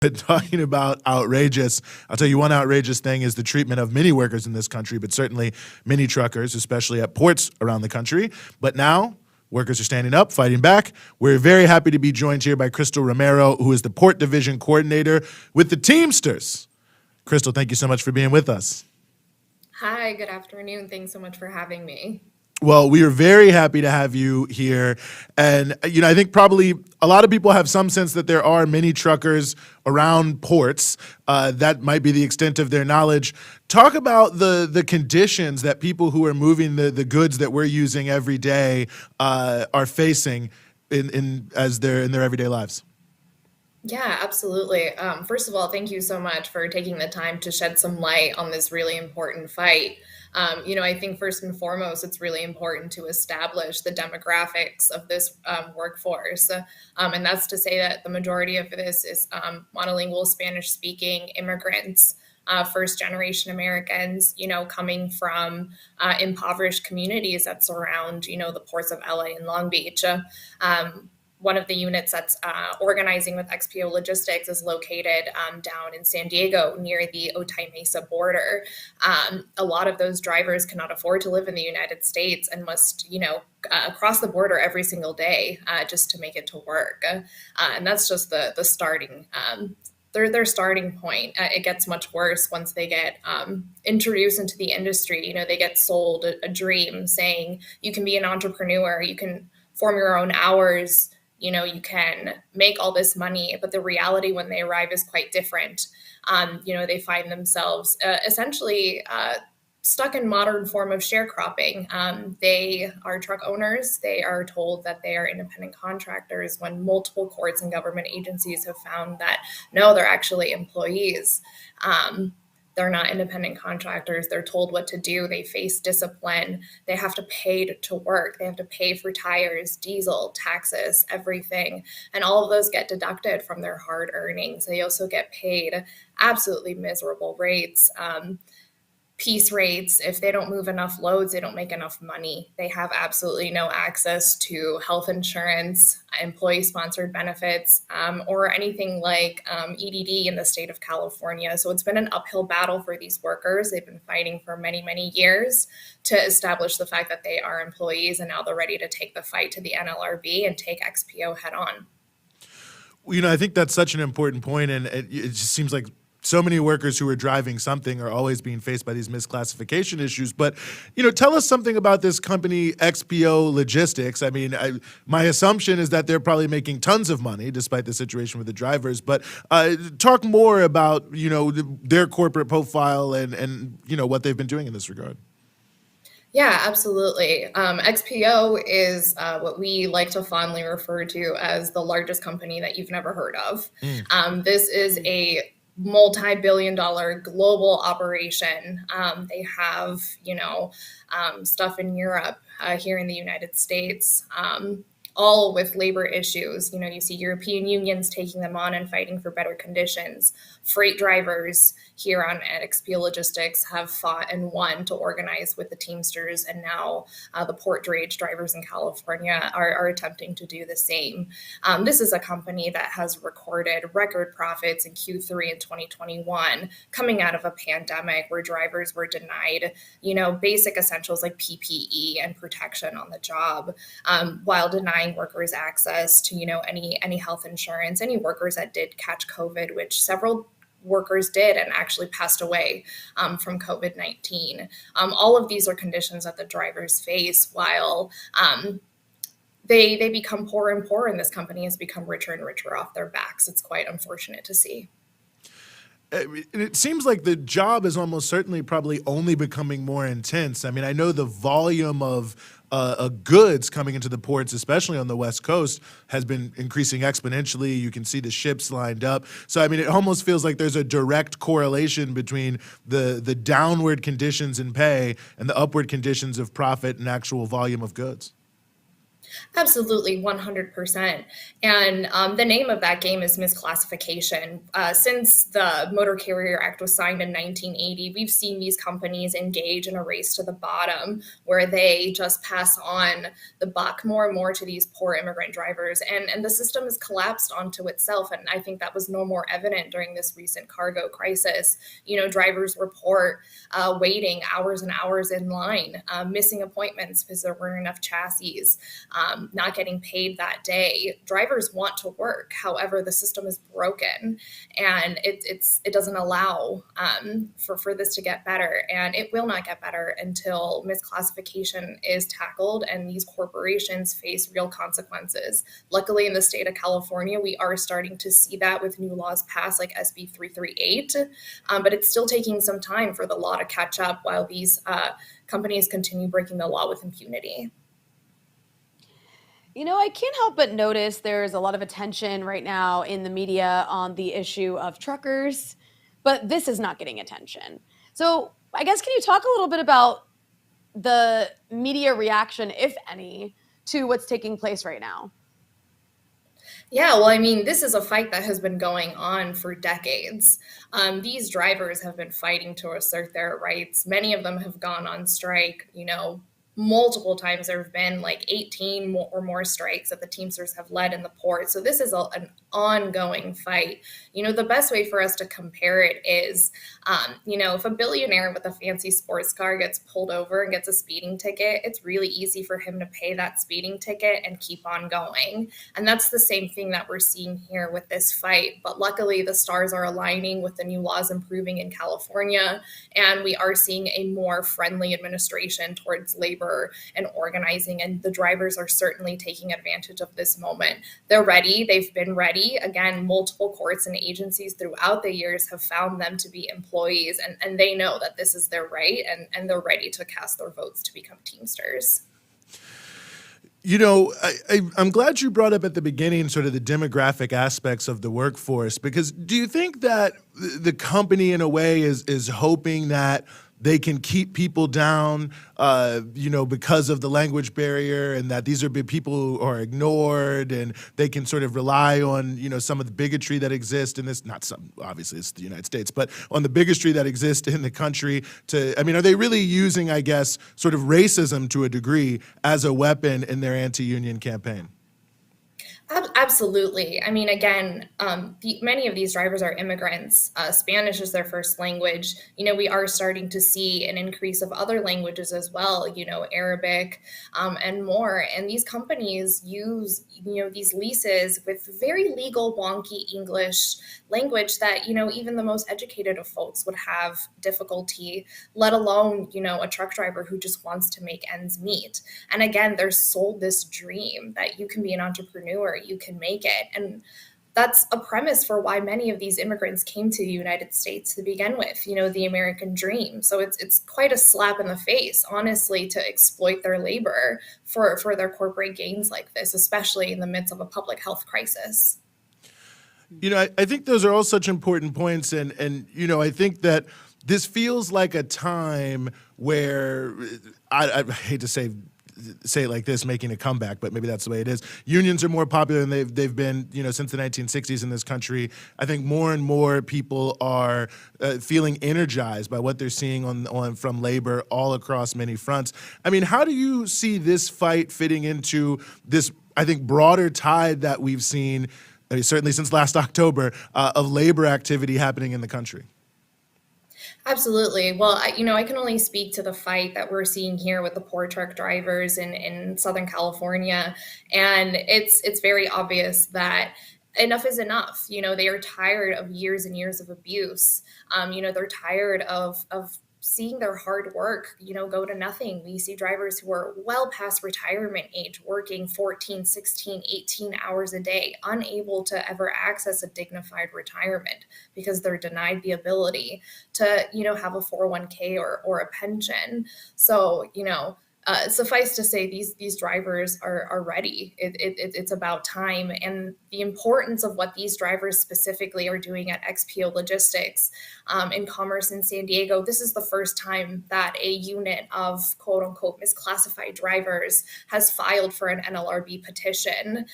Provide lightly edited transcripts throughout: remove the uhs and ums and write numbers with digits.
Talking about outrageous, I'll tell you one outrageous thing is the treatment of many workers in this country, but certainly many truckers, especially at ports around the country. But now, workers are standing up, fighting back. We're very happy to be joined here by Kristal Romero, who is the Port Division Coordinator with the Teamsters. Kristal, thank you so much for being with us. Hi, good afternoon. Thanks so much for having me. Well, we are very happy to have you here. And, I think probably a lot of people have some sense that there are many truckers around ports. That might be the extent of their knowledge. Talk about the conditions that people who are moving the goods that we're using every day are facing in their everyday lives. Yeah, absolutely. First of all, thank you so much for taking the time to shed some light on this really important fight. I think first and foremost, it's really important to establish the demographics of this workforce. And that's to say that the majority of this is monolingual Spanish speaking immigrants. First generation Americans, coming from impoverished communities that surround, the ports of LA and Long Beach. One of the units that's organizing with XPO Logistics is located down in San Diego near the Otay Mesa border. A lot of those drivers cannot afford to live in the United States and must, cross the border every single day just to make it to work. And that's just the starting their starting point. It gets much worse once they get introduced into the industry. They get sold a dream saying you can be an entrepreneur, you can form your own hours, you can make all this money, but the reality when they arrive is quite different. They find themselves essentially stuck in modern form of sharecropping. They are truck owners. They are told that they are independent contractors when multiple courts and government agencies have found that no, they're actually employees. They're not independent contractors. They're told what to do. They face discipline. They have to pay to work. They have to pay for tires, diesel, taxes, everything. And all of those get deducted from their hard earnings. They also get paid absolutely miserable rates. Piece rates. If they don't move enough loads, they don't make enough money. They have absolutely no access to health insurance, employee-sponsored benefits, or anything like EDD in the state of California. So it's been an uphill battle for these workers. They've been fighting for many, many years to establish the fact that they are employees, and now they're ready to take the fight to the NLRB and take XPO head on. I think that's such an important point, and it just seems like so many workers who are driving something are always being faced by these misclassification issues. But, tell us something about this company, XPO Logistics. I mean, my assumption is that they're probably making tons of money despite the situation with the drivers. But talk more about, their corporate profile and what they've been doing in this regard. Yeah, absolutely. XPO is what we like to fondly refer to as the largest company that you've never heard of. This is a multi-billion-dollar global operation. They have, stuff in Europe, here in the United States, all with labor issues. You see European unions taking them on and fighting for better conditions. Freight drivers here at XPO Logistics have fought and won to organize with the Teamsters, and now the port drayage drivers in California are attempting to do the same. This is a company that has recorded record profits in Q3 in 2021, coming out of a pandemic where drivers were denied, basic essentials like PPE and protection on the job, while denying workers access to, any health insurance, any workers that did catch COVID, which several workers did and actually passed away from COVID-19. All of these are conditions that the drivers face while they become poorer and poorer, and this company has become richer and richer off their backs. It's quite unfortunate to see. It seems like the job is almost certainly probably only becoming more intense. I mean, I know the volume of goods coming into the ports, especially on the West Coast, has been increasing exponentially. You can see the ships lined up. So, I mean, it almost feels like there's a direct correlation between the downward conditions in pay and the upward conditions of profit and actual volume of goods. Absolutely, 100%. And the name of that game is misclassification. Since the Motor Carrier Act was signed in 1980, we've seen these companies engage in a race to the bottom where they just pass on the buck more and more to these poor immigrant drivers. And the system has collapsed onto itself. And I think that was no more evident during this recent cargo crisis. Drivers report waiting hours and hours in line, missing appointments because there weren't enough chassis, not getting paid that day. Drivers want to work. However, the system is broken and it doesn't allow for this to get better. And it will not get better until misclassification is tackled and these corporations face real consequences. Luckily, in the state of California, we are starting to see that with new laws passed like SB 338, but it's still taking some time for the law to catch up while these companies continue breaking the law with impunity. I can't help but notice there's a lot of attention right now in the media on the issue of truckers, but this is not getting attention. So, I guess, can you talk a little bit about the media reaction, if any, to what's taking place right now? Yeah, well, I mean, this is a fight that has been going on for decades. These drivers have been fighting to assert their rights. Many of them have gone on strike, multiple times. There have been like 18 or more strikes that the Teamsters have led in the port. So this is an ongoing fight. The best way for us to compare it is, if a billionaire with a fancy sports car gets pulled over and gets a speeding ticket, it's really easy for him to pay that speeding ticket and keep on going. And that's the same thing that we're seeing here with this fight. But luckily, the stars are aligning with the new laws improving in California, and we are seeing a more friendly administration towards labor and organizing, and the drivers are certainly taking advantage of this moment. They're ready. They've been ready. Again, multiple courts and agencies throughout the years have found them to be employees, and they know that this is their right, and they're ready to cast their votes to become Teamsters. I'm glad you brought up at the beginning sort of the demographic aspects of the workforce, because do you think that the company in a way is hoping that they can keep people down, because of the language barrier, and that these are people who are ignored, and they can sort of rely on, some of the bigotry that exists in this, not some, obviously it's the United States, but on the bigotry that exists in the country are they really using, I guess, sort of racism to a degree as a weapon in their anti-union campaign? Absolutely. I mean, again, many of these drivers are immigrants. Spanish is their first language. We are starting to see an increase of other languages as well, Arabic, and more. And these companies use, these leases with very legal, wonky English language that, even the most educated of folks would have difficulty, let alone, a truck driver who just wants to make ends meet. And again, they're sold this dream that you can be an entrepreneur, you can make it. And that's a premise for why many of these immigrants came to the United States to begin with, the American dream. So it's quite a slap in the face, honestly, to exploit their labor for their corporate gains like this, especially in the midst of a public health crisis. I think those are all such important points, and I think that this feels like a time where I hate to say it like this, making a comeback, but maybe that's the way it is. Unions are more popular than they've been, since the 1960s in this country. I think more and more people are feeling energized by what they're seeing on from labor all across many fronts. I mean, how do you see this fight fitting into this, I think, broader tide that we've seen, certainly since last October, of labor activity happening in the country? Absolutely. Well, I can only speak to the fight that we're seeing here with the poor truck drivers in Southern California. And it's very obvious that enough is enough. They are tired of years and years of abuse. They're tired of seeing their hard work, go to nothing. We see drivers who are well past retirement age working 14, 16, 18 hours a day, unable to ever access a dignified retirement because they're denied the ability to, have a 401k or a pension. So, Suffice to say, these drivers are ready. It's about time, and the importance of what these drivers specifically are doing at XPO Logistics in Commerce in San Diego. This is the first time that a unit of quote unquote misclassified drivers has filed for an NLRB petition,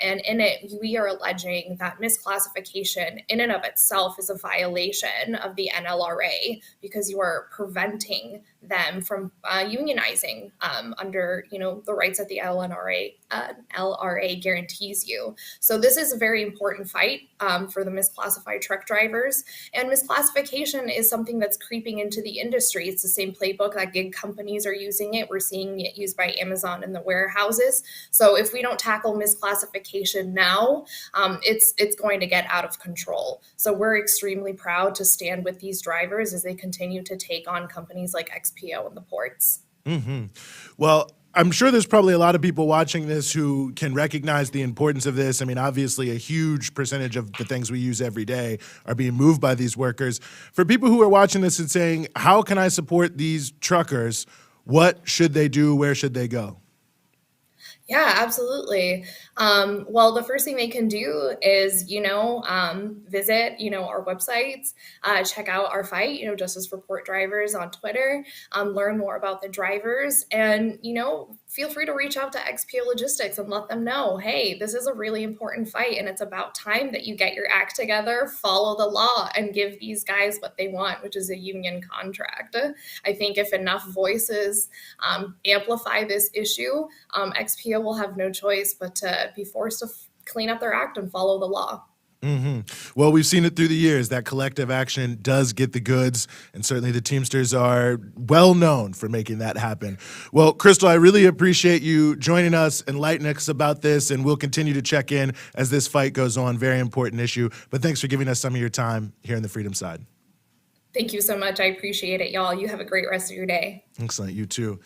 and in it we are alleging that misclassification in and of itself is a violation of the NLRA because you are preventing them from unionizing under the rights that the LRA guarantees you. So this is a very important fight for the misclassified truck drivers, and misclassification is something that's creeping into the industry. It's the same playbook that gig companies are using it. We're seeing it used by Amazon in the warehouses. So if we don't tackle misclassification now, it's going to get out of control. So we're extremely proud to stand with these drivers as they continue to take on companies like XPO and the ports. Mm-hmm. Well, I'm sure there's probably a lot of people watching this who can recognize the importance of this. I mean, obviously, a huge percentage of the things we use every day are being moved by these workers. For people who are watching this and saying, how can I support these truckers? What should they do? Where should they go? Yeah, absolutely. Well, the first thing they can do is, visit, our websites, check out our fight, Justice for Port Drivers on Twitter, learn more about the drivers, and, feel free to reach out to XPO Logistics and let them know, hey, this is a really important fight, and it's about time that you get your act together, follow the law, and give these guys what they want, which is a union contract. I think if enough voices amplify this issue, XPO will have no choice but to be forced to clean up their act and follow the law. Mm-hmm. Well, we've seen it through the years that collective action does get the goods, and certainly the Teamsters are well known for making that happen. Well, Kristal, I really appreciate you joining us, enlightening us about this, and we'll continue to check in as this fight goes on. Very important issue, but thanks for giving us some of your time here on the Freedom Side. Thank you so much. I appreciate it, y'all. You have a great rest of your day. Excellent. You too.